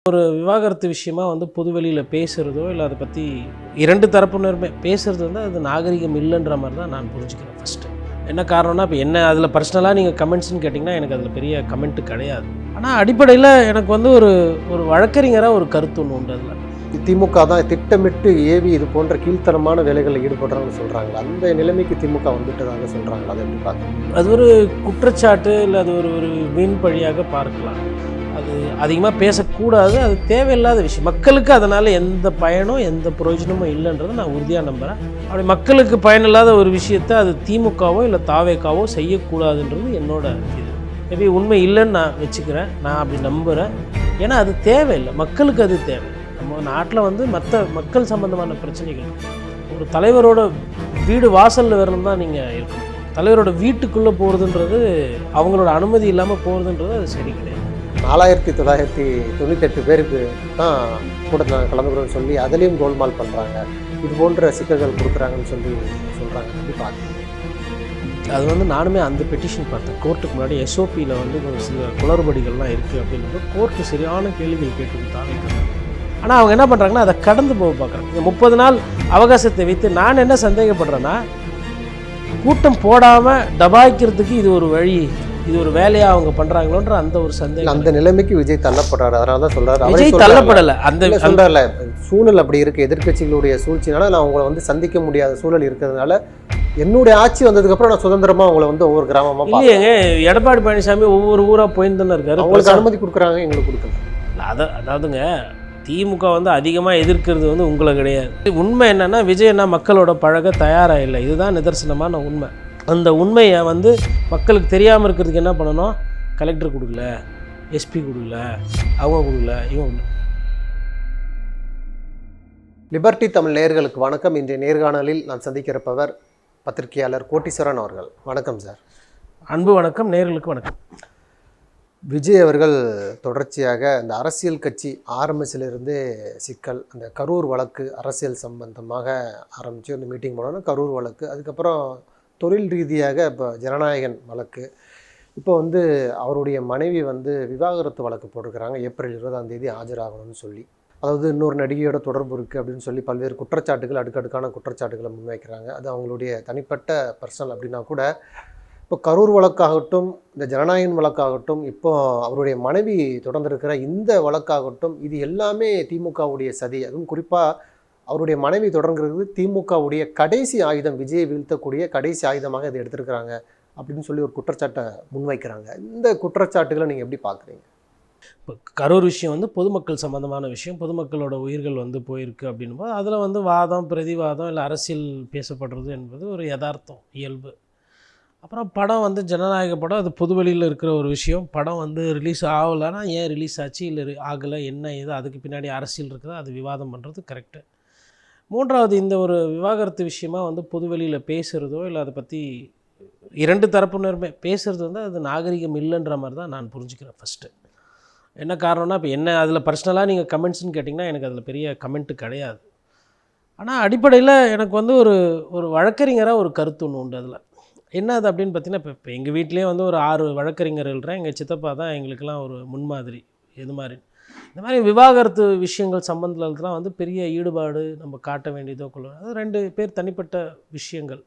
ஒரு விவாகரத்து விஷயமா வந்து பொதுவெளியில் பேசுகிறதோ இல்லை அதை பற்றி இரண்டு தரப்பினருமே பேசுகிறது வந்து அது நாகரிகம் இல்லைன்ற மாதிரி தான் நான் புரிஞ்சுக்கிறேன். ஃபஸ்ட்டு என்ன காரணம்னா, இப்போ என்ன அதில் பர்சனலாக நீங்கள் கமெண்ட்ஸ்னு கேட்டிங்கன்னா எனக்கு அதில் பெரிய கமெண்ட்டு கிடையாது. ஆனால் அடிப்படையில் எனக்கு வந்து ஒரு ஒரு வழக்கறிஞராக ஒரு கருத்து ஒன்று உண்டு. அதில் திமுக தான் திட்டமிட்டு ஏவி இது போன்ற கீழ்த்தனமான வேலைகளில் ஈடுபடுறாங்கன்னு சொல்கிறாங்க. அந்த நிலைமைக்கு திமுக வந்துட்டதாக சொல்கிறாங்க. அதை எப்படி பார்க்குறீங்க? அது ஒரு குற்றச்சாட்டு இல்லை அது ஒரு ஒரு வீண் பழியாக பார்க்கலாம். அது அதிகமாக பேசக்கூடாது. அது தேவையில்லாத விஷயம். மக்களுக்கு அதனால் எந்த பயனும் எந்த பிரயோஜனமும் இல்லைன்றதை நான் உறுதியாக நம்புகிறேன். அப்படி மக்களுக்கு பயனில்லாத ஒரு விஷயத்தை அது திமுகவோ இல்லை தாவேக்காவோ செய்யக்கூடாதுன்றது என்னோட இது. மேபி உண்மை இல்லைன்னு நான் வச்சுக்கிறேன். நான் அப்படி நம்புகிறேன். ஏன்னா அது தேவையில்லை. மக்களுக்கு அது தேவை. நம்ம நாட்டில் வந்து மற்ற மக்கள் சம்பந்தமான பிரச்சனைகள் ஒரு தலைவரோட வீடு வாசலில் வரணும் தான் நீங்கள் இருக்கணும். தலைவரோட வீட்டுக்குள்ளே போகிறதுன்றது அவங்களோட அனுமதி இல்லாமல் போகிறதுன்றது அது சரி கிடையாது. 4998 பேருக்கு தான் கூட்டத்தில் கலந்துக்கிறோன்னு சொல்லி அதுலேயும் கோல்மால் பண்ணுறாங்க. இது போன்ற சிக்கல்கள் கொடுக்குறாங்கன்னு சொல்லி சொல்கிறாங்க. எப்படி பார்க்குறீங்க? அது வந்து நானுமே அந்த பெட்டிஷன் பார்த்தேன். கோர்ட்டுக்கு முன்னாடி எஸ்ஓபியில் வந்து கொஞ்சம் சில குளறுபடிகள்லாம் இருக்குது அப்படின்றது கோர்ட்டு சரியான கேள்விகள் கேட்டுக்கிட்டாங்க. ஆனால் அவங்க என்ன பண்ணுறாங்கன்னா அதை கடந்து போக பார்க்குறாங்க. 30 நாள் அவகாசத்தை வைத்து நான் என்ன சந்தேகப்படுறேன்னா, கூட்டம் போடாமல் டபாய்க்கிறதுக்கு இது ஒரு வழி, இது ஒரு வேலையாக அவங்க பண்ணுறாங்களோன்ற அந்த ஒரு சந்தேகம். அந்த நிலைமைக்கு விஜய் தள்ளப்படுறாரு. அதனால தான் சொல்கிறாரு. விஜய் தள்ளப்படலை. அந்த சொல்கிறார்ல, சூழல் அப்படி இருக்குது. எதிர்க்கட்சிகளுடைய சூழ்ச்சினால நான் உங்களை வந்து சந்திக்க முடியாத சூழல் இருக்கிறதுனால என்னுடைய ஆட்சி வந்ததுக்கப்புறம் நான் சுதந்திரமாக உங்களை வந்து ஒவ்வொரு கிராமமாக இல்லையேங்க. எடப்பாடி பழனிசாமி ஒவ்வொரு ஊராக போயின்னு தானே இருக்காரு. அவங்களுக்கு அனுமதி கொடுக்குறாங்க, எங்களுக்கு கொடுக்கல. அதாவதுங்க திமுக வந்து அதிகமாக எதிர்க்கிறது வந்து உங்களை கிடையாது. உண்மை என்னென்னா, விஜய் என்ன மக்களோட பழக தயாராக இல்லை. இதுதான் நிதர்சனமான உண்மை. அந்த உண்மையை வந்து மக்களுக்கு தெரியாமல் இருக்கிறதுக்கு என்ன பண்ணணும்? கலெக்டர் கொடுக்கல, எஸ்பி கொடுக்கல, அவங்க கொடுக்கல, இவங்க. லிபர்ட்டி தமிழ் நேயர்களுக்கு வணக்கம். இன்றைய நேர்காணலில் நான் சந்திக்கிறப்பவர் பத்திரிகையாளர் கோட்டீஸ்வரன் அவர்கள். வணக்கம் சார். அன்பு வணக்கம். நேயர்களுக்கு வணக்கம். விஜய் அவர்கள் தொடர்ச்சியாக இந்த அரசியல் கட்சி ஆரம்பிச்சிலிருந்தே சிக்கல், அந்த கரூர் வழக்கு அரசியல் சம்பந்தமாக ஆரம்பித்து அந்த மீட்டிங் போனோன்னா கரூர் வழக்கு, அதுக்கப்புறம் தொழில் ரீதியாக இப்போ ஜனநாயகன் வழக்கு, இப்போ வந்து அவருடைய மனைவி வந்து விவாகரத்து வழக்கு போட்டிருக்கிறாங்க. ஏப்ரல் 20ஆம் தேதி ஆஜராகணும்னு சொல்லி. அதாவது இன்னொரு நடிகையோட தொடர்பு இருக்குது அப்படின்னு சொல்லி பல்வேறு குற்றச்சாட்டுகள், அடுக்கடுக்கான குற்றச்சாட்டுகளை முன்வைக்கிறாங்க. அது அவங்களுடைய தனிப்பட்ட பர்சனல் அப்படின்னா கூட, இப்போ கரூர் வழக்காகட்டும், இந்த ஜனநாயகன் வழக்காகட்டும், இப்போ அவருடைய மனைவி தொடர்ந்திருக்கிற இந்த வழக்காகட்டும், இது எல்லாமே திமுகவுடைய சதி. அதுவும் குறிப்பாக அவருடைய மனைவி தொடர்கிறது திமுகவுடைய கடைசி ஆயுதம், விஜயை வீழ்த்தக்கூடிய கடைசி ஆயுதமாக இதை எடுத்திருக்கிறாங்க அப்படின்னு சொல்லி ஒரு குற்றச்சாட்டை முன்வைக்கிறாங்க. இந்த குற்றச்சாட்டுகளை நீங்கள் எப்படி பார்க்குறீங்க? இப்போ கரூர் விஷயம் வந்து பொதுமக்கள் சம்மந்தமான விஷயம். பொதுமக்களோட உயிர்கள் வந்து போயிருக்கு அப்படின்போது அதில் வந்து வாதம் பிரதிவாதம் இல்லை அரசியல் பேசப்படுறது என்பது ஒரு யதார்த்தம், இயல்பு. அப்புறம் படம் வந்து ஜனநாயக படம், அது பொதுவெளியில் இருக்கிற ஒரு விஷயம். படம் வந்து ரிலீஸ் ஆகலைன்னா ஏன் ரிலீஸ் ஆச்சு இல்லை ஆகலை, என்ன ஏதோ அதுக்கு பின்னாடி அரசியல் இருக்குதோ அது விவாதம் பண்ணுறது கரெக்டு. மூன்றாவது, இந்த ஒரு விவாகரத்து விஷயமா வந்து பொதுவெளியில் பேசுகிறதோ இல்லை அதை பற்றி இரண்டு தரப்பினருமே பேசுகிறது வந்து அது நாகரிகம் இல்லைன்ற மாதிரி தான் நான் புரிஞ்சுக்கிறேன். ஃபஸ்ட்டு என்ன காரணம்னா, இப்போ என்ன அதில் பர்சனலாக நீங்கள் கமெண்ட்ஸ்னு கேட்டிங்கன்னா எனக்கு அதில் பெரிய கமெண்ட்டு கிடையாது. ஆனால் அடிப்படையில் எனக்கு வந்து ஒரு ஒரு வழக்கறிஞராக ஒரு கருத்து ஒன்று உண்டு. அதில் என்ன அது அப்படின்னு பார்த்தீங்கன்னா, இப்போ எங்கள் வீட்லேயே வந்து ஒரு 6 வழக்கறிஞர் இருக்கிறேன். எங்கள் சித்தப்பா தான் எங்களுக்கெல்லாம் ஒரு முன்மாதிரி. எது மாதிரி இந்த மாதிரி விவாகரத்து விஷயங்கள் சம்பந்தத்துலாம் வந்து பெரிய ஈடுபாடு நம்ம காட்ட வேண்டியதோ கொள்ள, அது 2 பேர் தனிப்பட்ட விஷயங்கள்.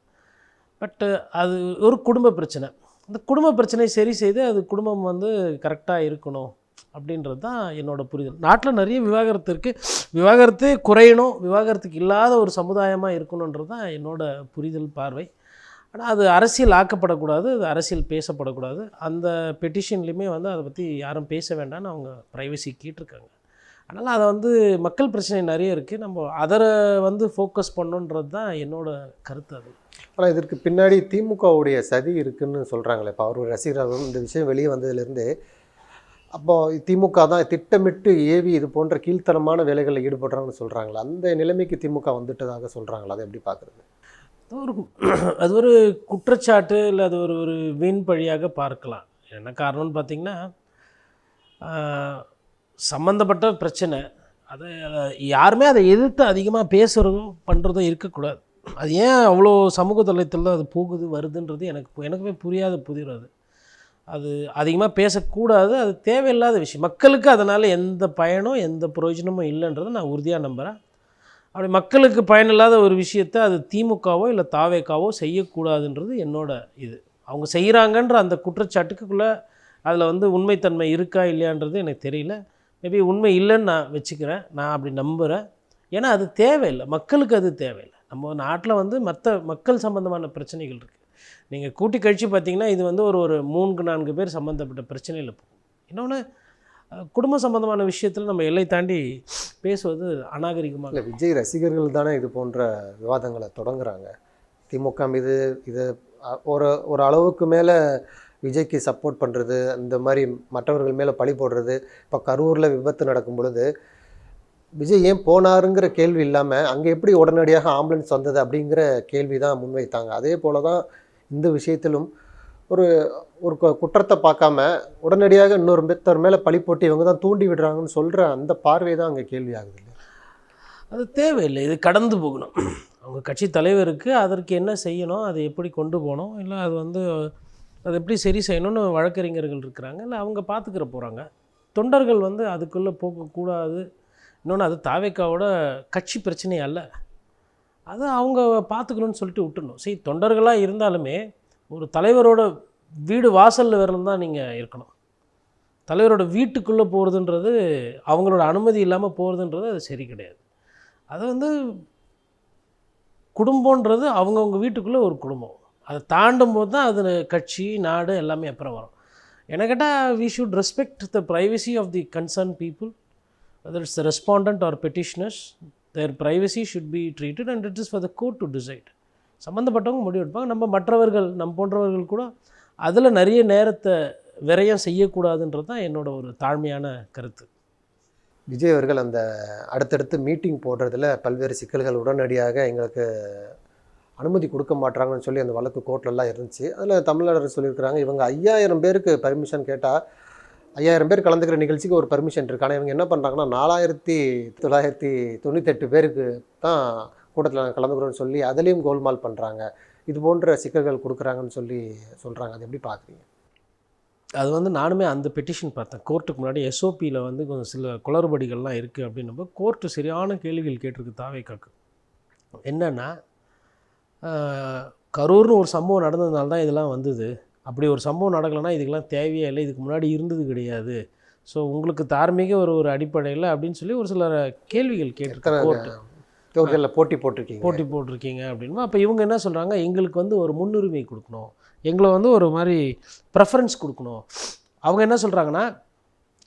பட்டு அது ஒரு குடும்ப பிரச்சனை. அந்த குடும்ப பிரச்சனை சரி செய்து அது குடும்பம் வந்து கரெக்டாக இருக்கணும் அப்படின்றது தான் என்னோடய புரிதல். நாட்டில் நிறைய விவாகரத்து இருக்குது. விவாகரத்து குறையணும், விவாகரத்துக்கு இல்லாத ஒரு சமுதாயமாக இருக்கணுன்றது தான் என்னோடய புரிதல், பார்வை. ஆனால் அது அரசியல் ஆக்கப்படக்கூடாது, அது அரசியல் பேசப்படக்கூடாது. அந்த பெட்டிஷன்லேயுமே வந்து அதை பற்றி யாரும் பேச வேண்டாம்னு அவங்க ப்ரைவசி கேட்டிருக்காங்க. அதனால் அதை வந்து மக்கள் பிரச்சனை நிறைய இருக்குது, நம்ம அதை வந்து ஃபோக்கஸ் பண்ணணுன்றது தான் என்னோடய கருத்து. அது ஆனால் இதற்கு பின்னாடி திமுகவுடைய சதி இருக்குதுன்னு சொல்கிறாங்களே. இப்போ அவருடைய ரசிகர்களும் இந்த விஷயம் வெளியே வந்ததுலேருந்து, அப்போ திமுக தான் திட்டமிட்டு ஏவி இது போன்ற கீழ்த்தனமான வேலைகளில் ஈடுபடுறாங்கன்னு சொல்கிறாங்களா? அந்த நிலைமைக்கு திமுக வந்துட்டதாக சொல்கிறாங்களா? அதை எப்படி பார்க்குறது? அது ஒரு குற்றச்சாட்டு இல்லை அது ஒரு ஒரு வீண் பழியாக பார்க்கலாம். என்ன காரணம்னு பார்த்திங்கன்னா, சம்மந்தப்பட்ட பிரச்சனை, அதை யாருமே அதை எதிர்த்து அதிகமாக பேசுகிறதும் பண்ணுறதும் இருக்கக்கூடாது. அது ஏன் அவ்வளோ சமூக தளத்தில் அது போகுது வருதுன்றது எனக்குமே புரியாது புரியாது. அது அதிகமாக பேசக்கூடாது. அது தேவையில்லாத விஷயம். மக்களுக்கு அதனால் எந்த பயனும் எந்த பிரயோஜனமும் இல்லைன்றதை நான் உறுதியாக நம்புகிறேன். அப்படி மக்களுக்கு பயனில்லாத ஒரு விஷயத்தை அது திமுகவோ இல்லை தாவேக்காவோ செய்யக்கூடாதுன்றது என்னோட இது. அவங்க செய்கிறாங்கன்ற அந்த குற்றச்சாட்டுக்குள்ளே அதில் வந்து உண்மைத்தன்மை இருக்கா இல்லையான்றது எனக்கு தெரியல. மேபி உண்மை இல்லைன்னு நான் வச்சுக்கிறேன். நான் அப்படி நம்புகிறேன். ஏன்னா அது தேவையில்லை, மக்களுக்கு அது தேவையில்லை. நம்ம நாட்டில் வந்து மற்ற மக்கள் சம்மந்தமான பிரச்சனைகள் இருக்குது. நீங்கள் கூட்டி கழித்து பார்த்தீங்கன்னா இது வந்து ஒரு 3-4 பேர் சம்மந்தப்பட்ட பிரச்சனையில் போகும். இன்னொன்று குடும்ப சம்மந்தமான விஷயத்தில் நம்ம எல்லை தாண்டி பேசுவது அநாகரிகமாக. இல்லை, விஜய் ரசிகர்கள் தானே இது போன்ற விவாதங்களை தொடங்குறாங்க. திமுக மீது இது ஒரு அளவுக்கு மேலே விஜய்க்கு சப்போர்ட் பண்ணுறது, அந்த மாதிரி மற்றவர்கள் மேலே பழி போடுறது. இப்போ கரூரில் விபத்து நடக்கும் பொழுது விஜய் ஏன் போனாருங்கிற கேள்வி இல்லாமல் அங்கே எப்படி உடனடியாக ஆம்புலன்ஸ் வந்தது அப்படிங்கிற கேள்வி தான் முன்வைத்தாங்க. அதே போல் தான் இந்த விஷயத்திலும் ஒரு ஒரு குற்றத்தை பார்க்காம உடனடியாக இன்னொரு மேலே பழி போட்டு இவங்க தான் தூண்டி விடுறாங்கன்னு சொல்கிற அந்த பார்வை தான் அங்கே கேள்வி ஆகுது. இல்லை, அது தேவையில்லை. இது கடந்து போகணும். அவங்க கட்சி தலைவருக்கு அதற்கு என்ன செய்யணும், அதை எப்படி கொண்டு போகணும், இல்லை அது வந்து அதை எப்படி சரி செய்யணும்னு வழக்கறிஞர்கள் இருக்கிறாங்க. இல்லை அவங்க பார்த்துக்கிற போகிறாங்க. தொண்டர்கள் வந்து அதுக்குள்ளே போகக்கூடாது. இன்னொன்று அது தாவேக்காவோட கட்சி பிரச்சனை அல்ல, அது அவங்க பார்த்துக்கணும்னு சொல்லிட்டு விட்டுணும். சரி, தொண்டர்களாக இருந்தாலுமே ஒரு தலைவரோட வீடு வாசலில் வரலும் தான் நீங்கள் இருக்கணும். தலைவரோட வீட்டுக்குள்ளே போகிறதுன்றது, அவங்களோட அனுமதி இல்லாமல் போகிறதுன்றது அது சரி கிடையாது. அது வந்து குடும்பன்றது அவங்கவுங்க வீட்டுக்குள்ளே ஒரு குடும்பம். அதை தாண்டும் போது தான் அது கட்சி நாடு எல்லாமே அப்புறம் வரும். என்ன கேட்டால் we should respect the privacy of the concern people, whether it's the respondent or petitioners. Their privacy should be treated and it is for the court to decide. சம்மந்தப்பட்டவங்க முடிவு எடுப்பாங்க. நம்ம மற்றவர்கள், நம் போன்றவர்கள் கூட அதில் நிறைய நேரத்தை விரயம் செய்யக்கூடாதுன்றது தான் என்னோட ஒரு தாழ்மையான கருத்து. விஜய் அவர்கள் அந்த அடுத்தடுத்து மீட்டிங் போடுறதுல பல்வேறு சிக்கல்கள் உடனடியாக எங்களுக்கு அனுமதி கொடுக்க மாட்டாங்கன்னு சொல்லி அந்த வழக்கு கோர்ட்லலாம் இருந்துச்சு. அதில் தமிழர் சொல்லியிருக்கிறாங்க, இவங்க 5000 பேருக்கு பர்மிஷன் கேட்டால் 5000 பேர் கலந்துக்கிற நிகழ்ச்சிக்கு ஒரு பர்மிஷன் இருக்குது. ஆனால் இவங்க என்ன பண்ணுறாங்கன்னா 4998 பேருக்கு தான் கூட்டத்தில் கலந்துக்கிறோன்னு சொல்லி அதுலேயும் கோல்மால் பண்ணுறாங்க. இது போன்ற சிக்கல்கள் கொடுக்குறாங்கன்னு சொல்லி சொல்கிறாங்க. அது எப்படி பார்க்குறீங்க? அது வந்து நானுமே அந்த பெட்டிஷன் பார்த்தேன். கோர்ட்டுக்கு முன்னாடி எஸ்ஓபியில் வந்து கொஞ்சம் சில குளறுபடிகள்லாம் இருக்குது அப்படின்னப்போ கோர்ட்டு சரியான கேள்விகள் கேட்டிருக்கு தாவேக்காக்கு. என்னென்னா, கரூர்னு ஒரு சம்பவம் நடந்ததுனால தான் இதெல்லாம் வந்தது. அப்படி ஒரு சம்பவம் நடக்கலைன்னா இதுக்கெல்லாம் தேவையே இல்லை, இதுக்கு முன்னாடி இருந்தது கிடையாது. ஸோ உங்களுக்கு தார்மீக ஒரு அடிப்படையில் அப்படின்னு சொல்லி ஒரு சில கேள்விகள் கேட்டிருக்காங்க கோர்ட்டு. போட்டி போட்டிருக்கீங்க அப்படின்னா அப்போ இவங்க என்ன சொல்கிறாங்க, எங்களுக்கு வந்து ஒரு முன்னுரிமை கொடுக்கணும், எங்களை வந்து ஒரு மாதிரி ப்ரெஃபரன்ஸ் கொடுக்கணும். அவங்க என்ன சொல்கிறாங்கன்னா,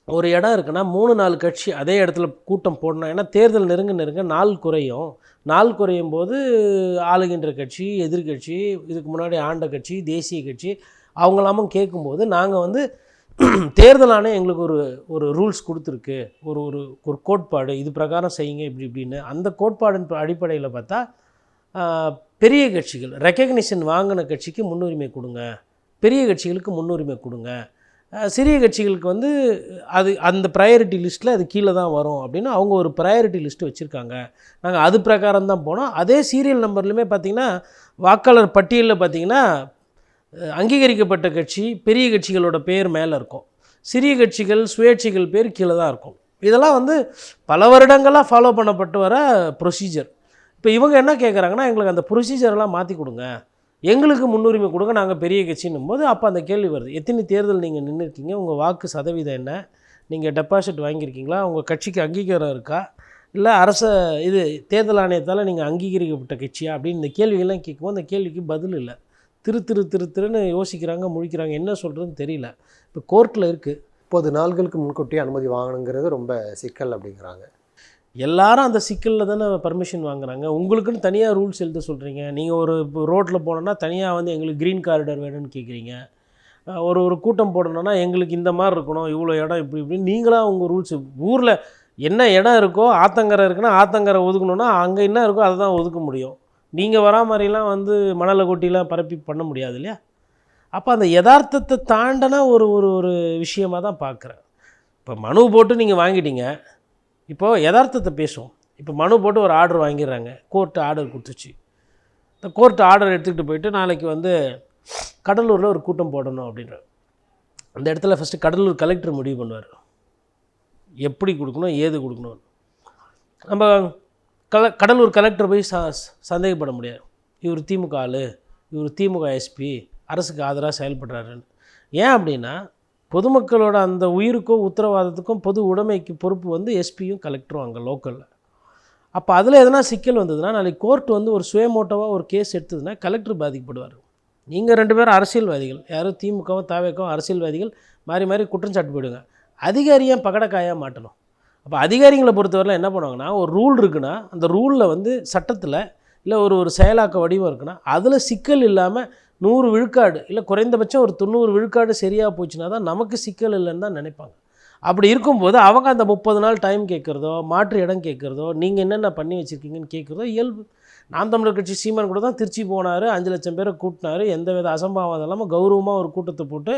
ஒரு இடம் இருக்குன்னா 3-4 கட்சி அதே இடத்துல கூட்டம் போடணும். ஏன்னா தேர்தல் நெருங்க நாள் குறையும். நாள் குறையும் போது ஆளுகின்ற கட்சி, எதிர்கட்சி, இதுக்கு முன்னாடி ஆண்ட கட்சி, தேசிய கட்சி அவங்களாமும் கேட்கும்போது நாங்கள் வந்து தேர்தல் ஆணையம் எங்களுக்கு ஒரு ரூல்ஸ் கொடுத்துருக்கு, ஒரு கோட்பாடு, இது பிரகாரம் செய்யுங்க இப்படின்னு. அந்த கோட்பாடின் அடிப்படையில் பார்த்தா பெரிய கட்சிகள், ரெக்கக்னிஷன் வாங்கின கட்சிக்கு முன்னுரிமை கொடுங்க, பெரிய கட்சிகளுக்கு முன்னுரிமை கொடுங்க, சிறிய கட்சிகளுக்கு வந்து அது அந்த ப்ரையாரிட்டி லிஸ்ட்டில் அது கீழே தான் வரும் அப்படின்னு அவங்க ஒரு ப்ரையாரிட்டி லிஸ்ட்டு வச்சுருக்காங்க. நாங்கள் அது பிரகாரம் தான் போனோம். அதே சீரியல் நம்பர்லையுமே பார்த்திங்கன்னா வாக்காளர் பட்டியலில் பார்த்திங்கன்னா அங்கீகரிக்கப்பட்ட கட்சி பெரிய கட்சிகளோட பேர் மேலே இருக்கும், சிறிய கட்சிகள் சுயேட்சைகள் பேர் கீழே தான் இருக்கும். இதெல்லாம் வந்து பல வருடங்களாக ஃபாலோ பண்ணப்பட்டு வர ப்ரொசீஜர். இப்போ இவங்க என்ன கேட்குறாங்கன்னா, எங்களுக்கு அந்த ப்ரொசீஜரெல்லாம் மாற்றி கொடுங்க, எங்களுக்கு முன்னுரிமை கொடுங்க, நாங்கள் பெரிய கட்சின்னும் போது அப்போ அந்த கேள்வி வருது, எத்தனை தேர்தல் நீங்கள் நின்றுருக்கீங்க, உங்கள் வாக்கு சதவீதம் என்ன, நீங்கள் டெபாசிட் வாங்கியிருக்கீங்களா, உங்கள் கட்சிக்கு அங்கீகாரம் இருக்கா, இல்லை இது தேர்தல் ஆணையத்தால் நீங்கள் அங்கீகரிக்கப்பட்ட கட்சியா அப்படின்னு இந்த கேள்விகள்லாம் கேட்கும்போது அந்த கேள்விக்கு பதில் இல்லை. திருன்னு யோசிக்கிறாங்க, முழிக்கிறாங்க, என்ன சொல்கிறதுன்னு தெரியல. இப்போ கோர்ட்டில் இருக்குது. 30 நாள்களுக்கு முன்கூட்டியே அனுமதி வாங்கணுங்கிறது ரொம்ப சிக்கல் அப்படிங்கிறாங்க. எல்லாரும் அந்த சிக்கலில் தானே பர்மிஷன் வாங்குறாங்க. உங்களுக்குன்னு தனியாக ரூல்ஸ் எழுத சொல்கிறீங்க. நீங்கள் ஒரு ரோட்டில் போனோன்னா தனியாக வந்து எங்களுக்கு க்ரீன் காரிடர் வேணும்னு கேட்குறீங்க. ஒரு கூட்டம் போடணுன்னா எங்களுக்கு இந்த மாதிரி இருக்கணும், இவ்வளோ இடம் இப்படின்னு நீங்களாக உங்கள் ரூல்ஸ். ஊரில் என்ன இடம் இருக்கோ, ஆத்தங்கரை இருக்குன்னா ஆத்தங்கரை ஒதுக்கணுன்னா அங்கே என்ன இருக்கோ அதை தான் ஒதுக்க முடியும். நீங்கள் வரா மாதிரிலாம் வந்து மணலை கொட்டிலாம் பரப்பி பண்ண முடியாது இல்லையா? அப்போ அந்த யதார்த்தத்தை தாண்டினா ஒரு விஷயமாக தான் பார்க்குறேன். இப்போ மனு போட்டு நீங்கள் வாங்கிட்டீங்க, இப்போது யதார்த்தத்தை பேசுவோம். இப்போ மனு போட்டு ஒரு ஆர்டர் வாங்கிடுறாங்க, கோர்ட்டு ஆர்டர் கொடுத்துச்சு. இந்த கோர்ட்டு ஆர்டர் எடுத்துக்கிட்டு போயிட்டு நாளைக்கு வந்து கடலூரில் ஒரு கூட்டம் போடணும் அப்படின்ற அந்த இடத்துல ஃபஸ்ட்டு கடலூர் கலெக்டர் முடிவு பண்ணுவார் எப்படி கொடுக்கணும், ஏது கொடுக்கணும். நம்ம கடலூர் கலெக்டர் போய் சந்தேகப்பட முடியாது. இவர் திமுக ஆள், இவர் திமுக எஸ்பி, அரசுக்கு ஆதரவாக செயல்படுறாருன்னு. ஏன் அப்படின்னா பொதுமக்களோட அந்த உயிருக்கும் உத்தரவாதத்துக்கும் பொது உடைமைக்கு பொறுப்பு வந்து எஸ்பியும் கலெக்டரும் அங்கே லோக்கலில். அப்போ அதில் எதனா சிக்கல் வந்ததுன்னா நாளைக்கு கோர்ட் வந்து ஒரு சுயமோட்டோவாக ஒரு கேஸ் எடுத்ததுன்னா கலெக்டர் பாதிக்கப்படுவார். நீங்கள் 2 பேரும் அரசியல்வாதிகள், யாரும் திமுகவும் தாவேக்கவும் அரசியல்வாதிகள் மாறி மாறி குற்றம் சாட்டு போயிடுங்க. அதிகாரியாக பகடக்காயாக மாட்டணும். அப்போ அதிகாரிகளை பொறுத்தவரையில் என்ன பண்ணுவாங்கன்னா, ஒரு ரூல் இருக்குன்னா அந்த ரூலில் வந்து சட்டத்தில் இல்லை ஒரு செயலாக்க வடிவம் இருக்குன்னா அதில் சிக்கல் இல்லாமல் 100 விழுக்காடு இல்லை குறைந்தபட்சம் ஒரு 90 விழுக்காடு சரியாக போச்சுன்னா தான் நமக்கு சிக்கல் இல்லைன்னு தான் நினைப்பாங்க. அப்படி இருக்கும்போது அவங்க அந்த 30 நாள் டைம் கேட்குறதோ, மாற்று இடம் கேட்குறதோ, நீங்கள் என்னென்ன பண்ணி வச்சுருக்கீங்கன்னு கேட்குறதோ இயல்பு. நாம் தமிழர் கட்சி சீமான் கூட தான் திருச்சி போனார், 5 லட்சம் பேரை கூட்டினார், எந்த வித அசம்பாவம் இல்லாமல் கௌரவமாக ஒரு கூட்டத்தை போட்டு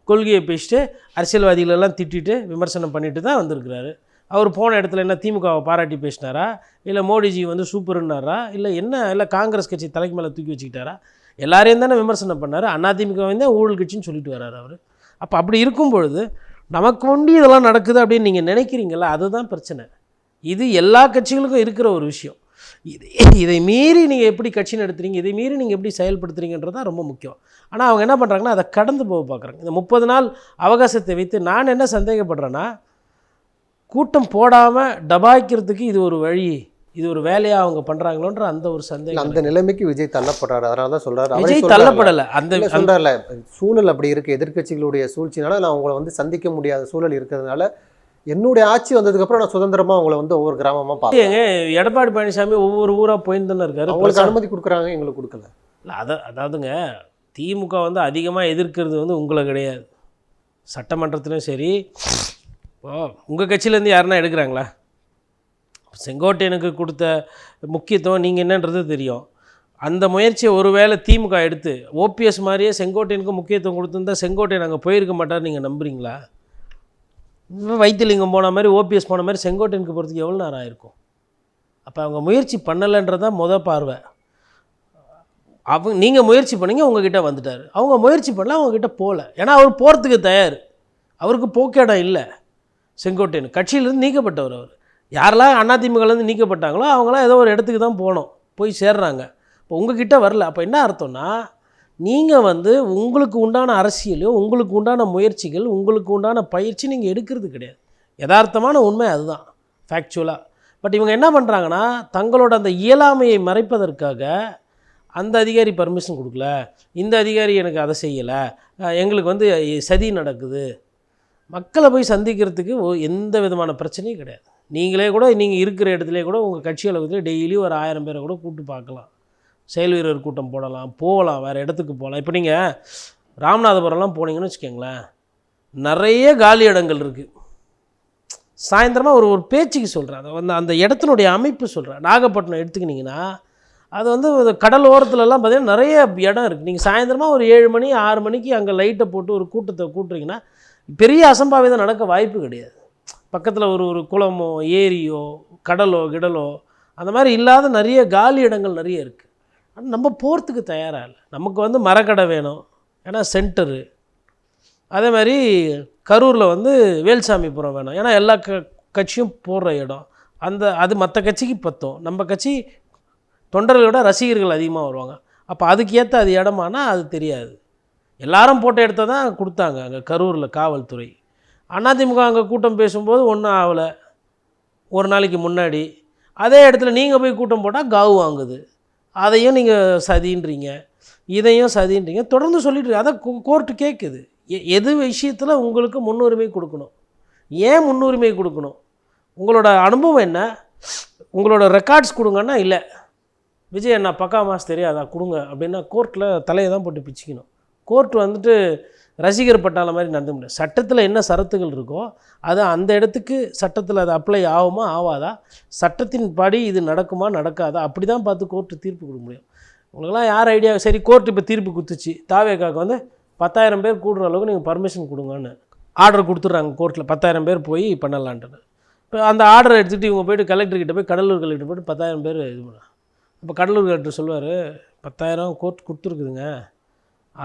கொள்கையை பேசிட்டு அரசியல்வாதிகளெல்லாம் திட்டிட்டு விமர்சனம் பண்ணிட்டு தான் வந்திருக்கிறாரு. அவர் போன இடத்துல என்ன திமுகவை பாராட்டி பேசினாரா, இல்லை மோடிஜி வந்து சூப்பருன்னாரா, இல்லை என்ன, இல்லை காங்கிரஸ் கட்சி தலைக்கு மேலே தூக்கி வச்சுக்கிட்டாரா? எல்லாரையும் தானே விமர்சனம் பண்ணார். அதிமுக வந்து ஊழல் கட்சின்னு சொல்லிட்டு வர்றாரு அவர். அப்போ அப்படி இருக்கும் பொழுது நமக்கு ஒண்டி இதெல்லாம் நடக்குது அப்படின்னு நீங்கள் நினைக்கிறீங்களா, அதுதான் பிரச்சனை. இது எல்லா கட்சிகளுக்கும் இருக்கிற ஒரு விஷயம். இதை மீறி நீங்கள் எப்படி கட்சி நடத்துறீங்க, இதை மீறி நீங்கள் எப்படி செயல்படுத்துறீங்கன்றது தான் ரொம்ப முக்கியம். ஆனால் அவங்க என்ன பண்ணுறாங்கன்னா அதை கடந்து போக பார்க்குறாங்க. இந்த 30 நாள் அவகாசத்தை வைத்து நான் என்ன சந்தேகப்படுறேன்னா, கூட்டம் போடாமல் டபாய்க்கிறதுக்கு இது ஒரு வழி, இது ஒரு வேலையாக அவங்க பண்ணுறாங்களோன்ற அந்த ஒரு சந்தேகம். அந்த நிலைமைக்கு விஜய் தள்ளப்படுறாரு. அதனால தான் சொல்கிறாரு. விஜய் தள்ளப்படலை, அந்த சொல்கிறார்ல, சூழல் அப்படி இருக்குது. எதிர்க்கட்சிகளுடைய சூழ்ச்சினால நான் உங்களை வந்து சந்திக்க முடியாத சூழல் இருக்கிறதுனால என்னுடைய ஆட்சி வந்ததுக்கப்புறம் நான் சுதந்திரமாக உங்களை வந்து ஒவ்வொரு கிராமமாக பார்ப்பேன். எடப்பாடி பழனிசாமி ஒவ்வொரு ஊராக போயின்னு தானே இருக்காரு. அவங்களுக்கு அனுமதி கொடுக்குறாங்க, எங்களுக்கு கொடுக்கல. இல்லை அதாவதுங்க திமுக வந்து அதிகமாக எதிர்க்கிறது வந்து உங்களை கிடையாது. சட்டமன்றத்திலும் சரி, இப்போ உங்கள் கட்சியிலேருந்து யாருன்னா எடுக்கிறாங்களா? செங்கோட்டையனுக்கு கொடுத்த முக்கியத்துவம் நீங்கள் என்னன்றது தெரியும். அந்த முயற்சியை ஒருவேளை திமுக எடுத்து ஓபிஎஸ் மாதிரியே செங்கோட்டையனுக்கு முக்கியத்துவம் கொடுத்துருந்தா செங்கோட்டையன் அங்கே போயிருக்க மாட்டார், நீங்கள் நம்புறீங்களா? வைத்திலிங்கம் போன மாதிரி ஓபிஎஸ் போன மாதிரி செங்கோட்டையனுக்கு போகிறதுக்கு எவ்வளோ நேரம் ஆயிருக்கும்? அப்போ அவங்க முயற்சி பண்ணலைன்றதான் பார்வை. நீங்கள் முயற்சி பண்ணீங்க, உங்ககிட்ட வந்துட்டார். அவங்க முயற்சி பண்ணல, அவங்கக்கிட்ட போகல. ஏன்னா அவர் போகிறதுக்கு தயார், அவருக்கு போக்கேடம் இல்லை. செங்கோட்டையன் கட்சியிலேருந்து நீக்கப்பட்டவர். அவர் யாரெல்லாம் அதிமுகலேருந்து நீக்கப்பட்டாங்களோ அவங்களாம் ஏதோ ஒரு இடத்துக்கு தான் போய் சேர்றாங்க. இப்போ உங்ககிட்ட வரல. அப்போ என்ன அர்த்தம்னா, நீங்கள் வந்து உங்களுக்கு உண்டான அரசியலோ, உங்களுக்கு உண்டான முயற்சிகள், உங்களுக்கு உண்டான பயிற்சி நீங்கள் எடுக்கிறது கிடையாது. யதார்த்தமான உண்மை அதுதான், ஃபேக்சுவலாக. பட் இவங்க என்ன பண்ணுறாங்கன்னா, தங்களோட அந்த இயலாமையை மறைப்பதற்காக அந்த அதிகாரி பர்மிஷன் கொடுக்கல, இந்த அதிகாரி எனக்கு அதை செய்யலை, எங்களுக்கு வந்து சதி நடக்குது. மக்களை போய் சந்திக்கிறதுக்கு எந்த விதமான பிரச்சனையும் கிடையாது. நீங்களே கூட நீங்கள் இருக்கிற இடத்துல கூட உங்கள் கட்சி அளவுக்கு டெய்லி ஒரு 1000 பேரை கூட கூப்பிட்டு பார்க்கலாம். செயல் வீரர் கூட்டம் போகலாம், வேறு இடத்துக்கு போகலாம். இப்போ நீங்கள் ராமநாதபுரம்லாம் போனீங்கன்னு வச்சுக்கோங்களேன், நிறைய காலி இடங்கள் இருக்குது. சாயந்தரமாக ஒரு பேச்சுக்கு சொல்கிறேன், அதை வந்து அந்த இடத்தினுடைய அமைப்பு சொல்கிறேன். நாகப்பட்டினம் எடுத்துக்கிட்டிங்கன்னா அது வந்து கடல் ஓரத்துலலாம் பார்த்திங்கன்னா நிறைய இடம் இருக்குது. நீங்கள் சாயந்தரமாக ஒரு 7 மணி 6 மணிக்கு அங்கே லைட்டை போட்டு ஒரு கூட்டத்தை கூட்டுறீங்கன்னா பெரிய அசம்பாவிதம் நடக்க வாய்ப்பு கிடையாது. பக்கத்தில் ஒரு குளமோ ஏரியோ கடலோ கிடலோ அந்த மாதிரி இல்லாத நிறைய காலி இடங்கள் நிறைய இருக்குது. ஆனால் நம்ம போகிறதுக்கு தயாராக இல்லை. நமக்கு வந்து மரக்கடை வேணும், ஏன்னா சென்டரு. அதே மாதிரி கரூரில் வந்து வேல்சாமிபுரம் வேணும், ஏன்னா எல்லா கட்சியும் போடுற இடம். அது மற்ற கட்சிக்கு பத்தும். நம்ம கட்சி தொண்டர்களோட ரசிகர்கள் அதிகமாக வருவாங்க. அப்போ அதுக்கு ஏற்ற அது இடமானா அது தெரியாது. எல்லாரும் போட்ட இடத்த தான் கொடுத்தாங்க அங்கே கரூரில் காவல்துறை. அதிமுக அங்கே கூட்டம் பேசும்போது ஒன்றும் ஆகலை. ஒரு நாளைக்கு முன்னாடி அதே இடத்துல நீங்கள் போய் கூட்டம் போட்டால் காவு வாங்குது. அதையும் நீங்கள் சதின்றீங்க, இதையும் சதின்றீங்க, தொடர்ந்து சொல்லிட்டு அதை கோர்ட்டு கேட்குது. எது விஷயத்தில் உங்களுக்கு முன்னுரிமை கொடுக்கணும், ஏன் முன்னுரிமை கொடுக்கணும், உங்களோட அனுபவம் என்ன, உங்களோட ரெக்கார்ட்ஸ் கொடுங்கன்னா இல்லை விஜய் என்ன பக்கா மாஸ் தெரியாதா கொடுங்க அப்படின்னா கோர்ட்டில் தலையை தான் போட்டு பிச்சுக்கணும். கோர்ட் வந்துட்டு ரசிகர் பட்டாள மாதிரி நடந்து முடியாது. சட்டத்தில் என்ன சரத்துகள் இருக்கோ அது அந்த இடத்துக்கு சட்டத்தில் அது அப்ளை ஆகுமா ஆகாதா, சட்டத்தின் படி இது நடக்குமா நடக்காதா, அப்படி தான் பார்த்து கோர்ட்டு தீர்ப்பு கொடுக்க முடியும். உங்களுக்கெல்லாம் யார் ஐடியா? சரி, கோர்ட்டு இப்போ தீர்ப்பு கொடுத்துச்சு, தாவேக்காக்கு வந்து 10,000 பேர் கூடுற அளவுக்கு நீங்கள் பர்மிஷன் கொடுங்கன்னு ஆர்டர் கொடுத்துட்றாங்க கோர்ட்டில். 10,000 பேர் போய் பண்ணலான்ட்டு. இப்போ அந்த ஆர்டரை எடுத்துகிட்டு இவங்க போய்ட்டு கலெக்டர்கிட்ட போய் கடலூர் கலெக்டர் போய்ட்டு 10,000 பேர் இது பண்ண. இப்போ கடலூர் கலெக்டர் சொல்லுவார், 10,000 கோர்ட் கொடுத்துருக்குதுங்க,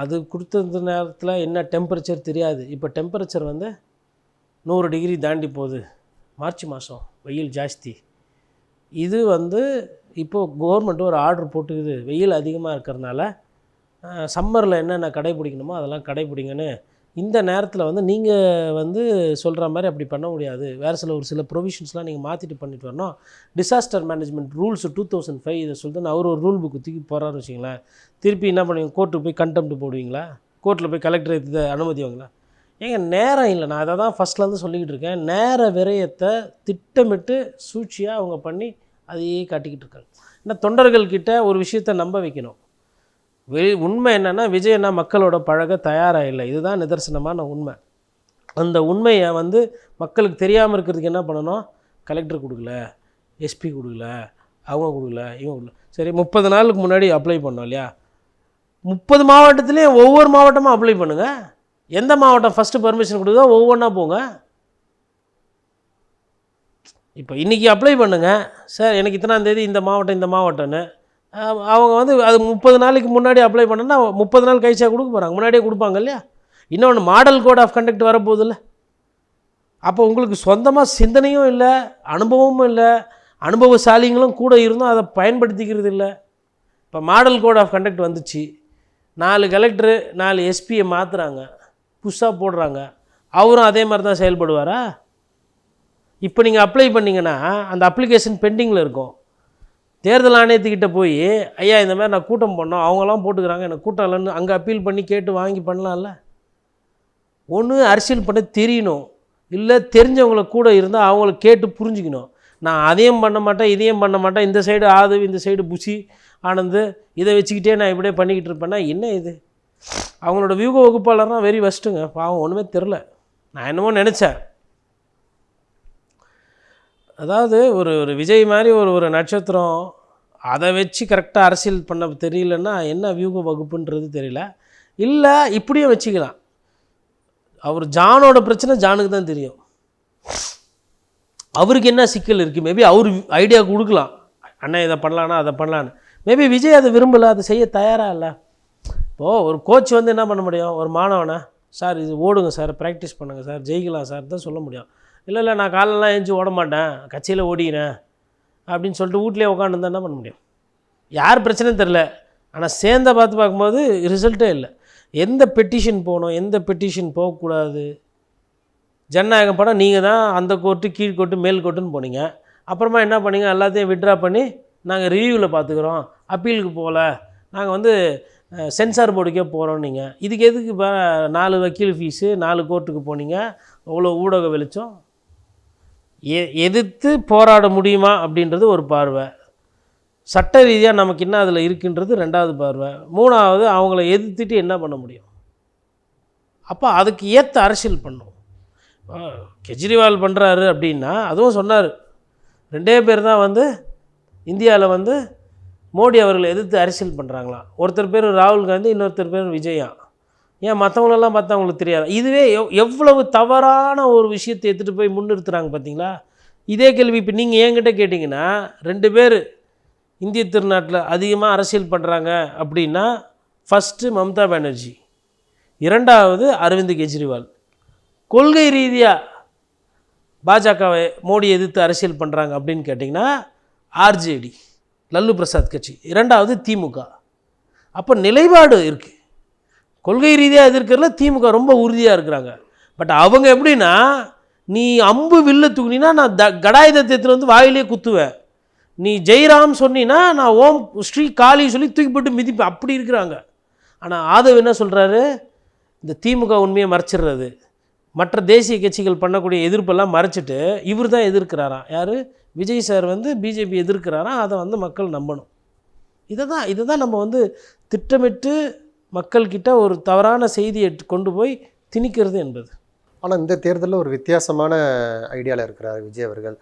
அது கொடுத்த நேரத்தில் என்ன டெம்பரேச்சர் தெரியாது. இப்போ டெம்பரேச்சர் வந்து 100 டிகிரி தாண்டி போகுது. மார்ச் மாதம் வெயில் ஜாஸ்தி. இது வந்து இப்போது கவர்மெண்ட்டு ஒரு ஆர்டர் போட்டுக்குது, வெயில் அதிகமாக இருக்கிறதுனால சம்மரில் என்னென்ன கடைப்பிடிக்கணுமோ அதெல்லாம் கடைப்பிடிங்கன்னு. இந்த நேரத்தில் வந்து நீங்கள் வந்து சொல்கிற மாதிரி அப்படி பண்ண முடியாது. வேறு ஒரு சில ப்ரொவிஷன்ஸ்லாம் நீங்கள் மாற்றிட்டு பண்ணிட்டு வரணும். டிசாஸ்டர் மேனேஜ்மெண்ட் ரூல்ஸ் 2005 இதை சொல்லிட்டு அவர் ஒரு ரூல் புக்கு தூக்கி போகிறான்னு வச்சிங்களேன். திருப்பி என்ன பண்ணுவீங்க? கோர்ட்டுக்கு போய் கண்டெம்ட் போடுவீங்களா? கோர்ட்டில் போய் கலெக்டர் இதை அனுமதி வாங்களா? ஏங்க நேரம் இல்லை. நான் அதை தான் ஃபஸ்ட்லேருந்து சொல்லிக்கிட்டு இருக்கேன். நேர விரயத்தை திட்டமிட்டு சூழ்ச்சியாக அவங்க பண்ணி அதையே காட்டிக்கிட்டு இருக்காங்க. ஏன்னா தொண்டர்கள்கிட்ட ஒரு விஷயத்தை நம்ப வைக்கணும். உண்மை என்னென்னா, விஜய் அண்ணா மக்களோட பழக தயாராக இல்லை. இதுதான் நிதர்சனமான உண்மை. அந்த உண்மையை வந்து மக்களுக்கு தெரியாமல் இருக்கிறதுக்கு என்ன பண்ணணும்? கலெக்டர் கொடுக்கல, எஸ்பி கொடுக்கல, அவங்க கொடுக்கல, இவங்க கொடுக்கல. சரி, 30 நாளுக்கு முன்னாடி அப்ளை பண்ணோம் இல்லையா? 30 மாவட்டத்துலேயும் ஒவ்வொரு மாவட்டமாக அப்ளை பண்ணுங்கள். எந்த மாவட்டம் ஃபஸ்ட்டு பர்மிஷன் கொடுக்குதோ ஒவ்வொன்றா போங்க. இப்போ இன்றைக்கி அப்ளை பண்ணுங்கள் சார், எனக்கு இத்தனாந்தேதி இந்த மாவட்டம்னு. அவங்க வந்து அது 30 நாளைக்கு முன்னாடி அப்ளை பண்ணோன்னா 30 நாள் கழிச்சா கொடுக்க போகிறாங்க. முன்னாடியே கொடுப்பாங்க இல்லையா? இன்னொன்று மாடல் கோட் ஆஃப் கண்டக்ட் வரப்போகுதில்ல. அப்போ உங்களுக்கு சொந்தமாக சிந்தனையும் இல்லை, அனுபவமும் இல்லை, அனுபவசாலிங்களும் கூட இருந்தும் அதை பயன்படுத்திக்கிறது இல்லை. இப்போ மாடல் கோட் ஆஃப் கண்டக்ட் வந்துச்சு, 4 கலெக்டரு 4 எஸ்பியை மாற்றுறாங்க, புதுசாக போடுறாங்க. அவரும் அதே மாதிரி தான் செயல்படுவாரா? இப்போ நீங்கள் அப்ளை பண்ணிங்கன்னா அந்த அப்ளிகேஷன் பெண்டிங்கில் இருக்கும். தேர்தல் ஆணையத்துக்கிட்ட போய் ஐயா இந்த மாதிரி நான் கூட்டம் பண்ணோம், அவங்களாம் போட்டுக்கிறாங்க, எனக்கு கூட்டம் இல்லைன்னு அங்கே அப்பீல் பண்ணி கேட்டு வாங்கி பண்ணலாம்ல. ஒன்று அரசியல் பண்ண தெரியணும், இல்லை தெரிஞ்சவங்கள கூட இருந்தால் அவங்கள கேட்டு புரிஞ்சுக்கணும். நான் அதையும் பண்ண மாட்டேன், இதையும் பண்ண மாட்டேன், இந்த சைடு ஆது இந்த சைடு புசி ஆனந்து இதை வச்சுக்கிட்டே நான் இப்படியே பண்ணிக்கிட்டு இருப்பேன்னா என்ன இது? அவங்களோட வியூக வகுப்பாளர்னால் வெரி ஃபஸ்ட்டுங்க. பாவம் ஒன்றுமே தெரில. நான் என்னமோ நினச்சேன், அதாவது ஒரு விஜய் மாதிரி ஒரு நட்சத்திரம் அதை வச்சு கரெக்டாக அரசியல் பண்ண தெரியலன்னா என்ன வியூக வகுப்புன்றது தெரியல. இல்லை இப்படியும் வச்சுக்கலாம். அவர் ஜானோட பிரச்சனை ஜானுக்கு தான் தெரியும். அவருக்கு என்ன சிக்கல் இருக்குது? மேபி அவர் ஐடியா கொடுக்கலாம், அண்ணன் இதை பண்ணலான்னா அதை பண்ணலான்னு. மேபி விஜய் அதை விரும்பலை, அதை செய்ய தயாராக இல்லை. இப்போது ஒரு கோச் வந்து என்ன பண்ண முடியும்? ஒரு மாணவனை சார் இது ஓடுங்க சார், ப்ராக்டிஸ் பண்ணுங்கள் சார், ஜெயிக்கலாம் சார் தான் சொல்ல முடியும். இல்லை நான் காலெல்லாம் எழுந்துச்சி ஓட மாட்டேன், கட்சியில் ஓடிக்கிறேன் அப்படின்னு சொல்லிட்டு வீட்லேயே உட்காந்துருந்தா என்ன பண்ண முடியும்? யார் பிரச்சனையும் தெரில, ஆனால் சேர்ந்த பார்க்கும்போது ரிசல்ட்டே இல்லை. எந்த பெட்டிஷன் போகணும், எந்த பெட்டிஷன் போகக்கூடாது, ஜனநாயகம் படம் நீங்கள் தான் அந்த கோர்ட்டு கீழ் கோர்ட்டு மேல் கோர்ட்டுன்னு போனீங்க. அப்புறமா என்ன பண்ணீங்க? எல்லாத்தையும் விட்ரா பண்ணி நாங்கள் ரிவ்யூவில் பார்த்துக்குறோம், அப்பீலுக்கு போகல, நாங்கள் வந்து சென்சார் போர்டுக்கே போகிறோம். நீங்கள் இதுக்கு எதுக்கு இப்போ 4 வக்கீல் ஃபீஸு, 4 கோர்ட்டுக்கு போனீங்க, அவ்வளோ ஊடக வெளிச்சம்? எதிர்த்து போராட முடியுமா அப்படின்றது ஒரு பார்வை. சட்ட ரீதியாக நமக்கு என்ன அதில் இருக்குன்றது 2வது பார்வை. 3வது அவங்கள எதிர்த்துட்டு என்ன பண்ண முடியும்? அப்போ அதுக்கு ஏற்ற அரசியல் பண்ணும். கெஜ்ரிவால் பண்ணுறாரு அப்படின்னா அதுவும் சொன்னார், 2 பேர் தான் வந்து இந்தியாவில் வந்து மோடி அவர்களை எதிர்த்து அரசியல் பண்ணுறாங்களாம். ஒருத்தர் பேர் ராகுல் காந்தி, இன்னொருத்தர் பேர் விஜயா. ஏன் மற்றவங்களெல்லாம் பார்த்தா அவங்களுக்கு தெரியாது? இதுவே எவ்வளவு தவறான ஒரு விஷயத்தை எடுத்துகிட்டு போய் முன்னிறுத்துறாங்க பார்த்தீங்களா? இதே கேள்வி இப்போ நீங்கள் என்கிட்ட கேட்டிங்கன்னா, 2 பேர் இந்திய திருநாட்டில் அதிகமாக அரசியல் பண்ணுறாங்க அப்படின்னா, ஃபஸ்ட்டு மம்தா பானர்ஜி, 2வது அரவிந்த் கெஜ்ரிவால். கொள்கை ரீதியாக பாஜகவை மோடி எதிர்த்து அரசியல் பண்ணுறாங்க அப்படின்னு கேட்டிங்கன்னா ஆர்ஜேடி, லல்லு பிரசாத் கட்சி, 2வது திமுக. அப்போ நிலைப்பாடு இருக்குது. கொள்கை ரீதியாக எதிர்க்கிறதுல திமுக ரொம்ப உறுதியாக இருக்கிறாங்க. பட் அவங்க எப்படின்னா, நீ அம்பு வில்ல தூக்குனா நான் கடாயுதத்தை வந்து வாயிலே குத்துவேன், நீ ஜெய்ராம் சொன்னின்னா நான் ஓம் ஸ்ரீ காளி சொல்லி தூக்கி போட்டு மிதிப்பேன், அப்படி இருக்கிறாங்க. ஆனால் ஆதவ் என்ன சொல்கிறாரு? இந்த திமுக உண்மையை மறைச்சிடுறது, மற்ற தேசிய கட்சிகள் பண்ணக்கூடிய எதிர்ப்பெல்லாம் மறைச்சிட்டு இவர் தான் எதிர்க்கிறாராம். யார்? விஜய் சார் வந்து பிஜேபி எதிர்க்கிறாராம். அதை வந்து மக்கள் நம்பணும். இதை தான் நம்ம வந்து திட்டமிட்டு மக்கள்கிட்ட ஒரு தவறான செய்தியை கொண்டு போய் திணிக்கிறது என்பது. ஆனால் இந்த தேர்தலில் ஒரு வித்தியாசமான ஐடியாவில் இருக்கிறார் விஜய் அவர்கள்.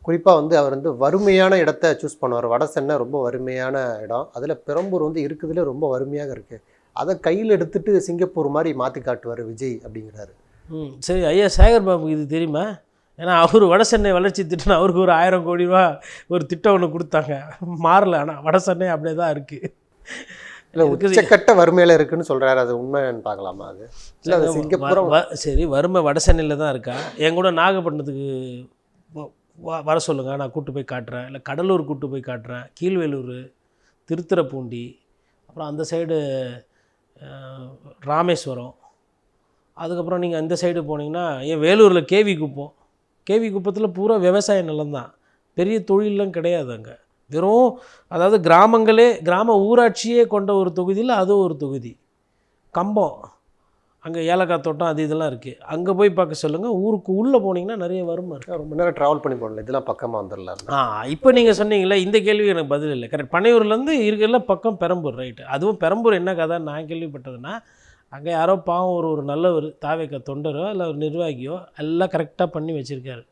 குறிப்பாக வந்து அவர் வந்து வறுமையான இடத்த சூஸ் பண்ணுவார். வட சென்னை ரொம்ப வறுமையான இடம், அதில் பெரம்பூர் வந்து இருக்குதுல ரொம்ப வறுமையாக இருக்குது, அதை கையில் எடுத்துகிட்டு சிங்கப்பூர் மாதிரி மாற்றி காட்டுவார் விஜய் அப்படிங்கிறாரு. சரி, ஐயா சேகர் பாபுக்கு இது தெரியுமா? ஏன்னா அவர் வட சென்னை வளர்ச்சி திட்டம், அவருக்கு ஒரு 1000 கோடி ரூபா ஒரு திட்டம் ஒன்று கொடுத்தாங்க, மாறல. ஆனால் வட சென்னை அப்படியே தான் இருக்குது. இல்லை உச்சக்கட்ட வறுமையில் இருக்குன்னு சொல்கிறாரு, அது உண்மைன்னு பார்க்கலாமா? அது இல்லை அது சிங்கப்பூரம் சரி, வறுமை வட சென்னையில் தான் இருக்கா? என் கூட நாகப்பட்டினத்துக்கு வர சொல்லுங்கள், நான் கூட்டு போய் காட்டுறேன். இல்லை கடலூர் கூட்டு போய் காட்டுறேன், கீழ்வேலூர், திருத்துறைப்பூண்டி, அப்புறம் அந்த சைடு ராமேஸ்வரம், அதுக்கப்புறம் நீங்கள் அந்த சைடு போனீங்கன்னா ஏன் வேலூரில் கேவி குப்பத்தில் பூரா விவசாய நிலம்தான், பெரிய தொழிலெலாம் கிடையாது அங்கே. வெறும் அதாவது கிராம ஊராட்சியே கொண்ட ஒரு தொகுதியில் அது ஒரு தொகுதி. கம்பம், அங்கே ஏலக்காய் தோட்டம் அது இதெல்லாம் இருக்குது. அங்கே போய் பார்க்க சொல்லுங்கள். ஊருக்கு உள்ளே போனீங்கன்னா நிறைய வருமா இருக்குது. ரொம்ப நேரம் ட்ராவல் பண்ணி போகல, இதெல்லாம் பக்கமாக வந்துடலாம். இப்போ நீங்கள் சொன்னீங்களே இந்த கேள்வி எனக்கு பதில் இல்லை. கரெக்ட், பனையூர்லேருந்து இருக்கிற பக்கம் பெரம்பூர், ரைட்டு. அதுவும் பெரம்பூர் என்ன கதை நான் கேள்விப்பட்டதுன்னா, அங்கே யாரோ பாவம் ஒரு நல்லவர் தாவேக்க தொண்டரோ இல்லை ஒரு நிர்வாகியோ எல்லாம் கரெக்டாக பண்ணி வச்சுருக்காரு.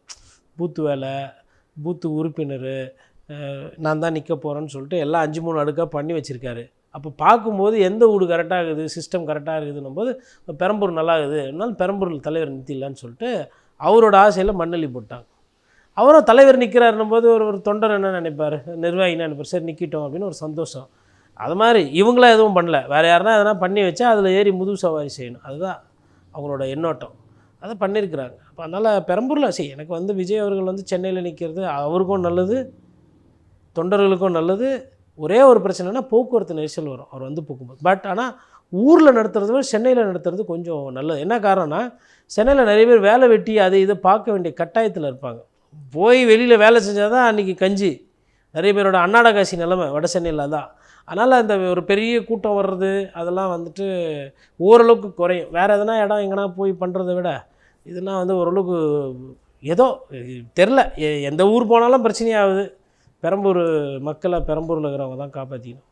பூத்து வேலை, பூத்து உறுப்பினர், நான் தான் நிற்க போகிறேன்னு சொல்லிட்டு எல்லாம் 5-3 அடுக்காக பண்ணி வச்சுருக்காரு. அப்போ பார்க்கும்போது எந்த வீடு கரெக்டாக இருக்குது, சிஸ்டம் கரெக்டாக இருக்குதுன்னும் போது பெரம்பூர் நல்லா இருக்குது, அதனால பெரம்பூரில் தலைவர் நிறுத்திடலான்னு சொல்லிட்டு அவரோட ஆசையில் மண்ணள்ளி போட்டாங்க. அவரும் தலைவர் நிற்கிறாருன்னும் போது ஒரு தொண்டர் என்ன நினைப்பார், நிர்வாகி என்ன நினைப்பார், சரி நிற்கிட்டோம் அப்படின்னு ஒரு சந்தோஷம். அது மாதிரி இவங்களாம் எதுவும் பண்ணல, வேறு யாருனா எதனா பண்ணி வச்சா அதில் ஏறி முதுகு சவாரி செய்யணும், அதுதான் அவங்களோட எண்ணோட்டம். அதை பண்ணியிருக்கிறாங்க. அப்போ அதனால் பெரம்பூரில் சரி, எனக்கு வந்து விஜய் அவர்கள் வந்து சென்னையில் நிற்கிறது அவருக்கும் நல்லது, தொண்டர்களுக்கும் நல்லது. ஒரே ஒரு பிரச்சனைனா போக்குவரத்து நெரிசல் வரும் அவர் வந்து போக்கும்போது. பட் ஆனால் ஊரில் நடத்துறத விட சென்னையில் நடத்துறது கொஞ்சம் நல்லது. என்ன காரணம்னா, சென்னையில் நிறைய பேர் வேலை வெட்டி அது இதை பார்க்க வேண்டிய கட்டாயத்தில் இருப்பாங்க. போய் வெளியில் வேலை செஞ்சால் தான் அன்றைக்கி கஞ்சி. நிறைய பேரோட அன்னாட காசி நிலைமை வட சென்னையில் தான். அதனால் அந்த ஒரு பெரிய கூட்டம் வர்றது அதெல்லாம் வந்துட்டு ஓரளவுக்கு குறையும். வேறு எதனா இடம் எங்கன்னா போய் பண்ணுறதை விட இதெல்லாம் வந்து ஓரளவுக்கு ஏதோ தெரில, எந்த ஊர் போனாலும் பிரச்சனையாகுது. பெரம்பூர் மக்களை பெரம்பூரில் இருக்கிறவங்க தான் காப்பாற்றிக்கணும்.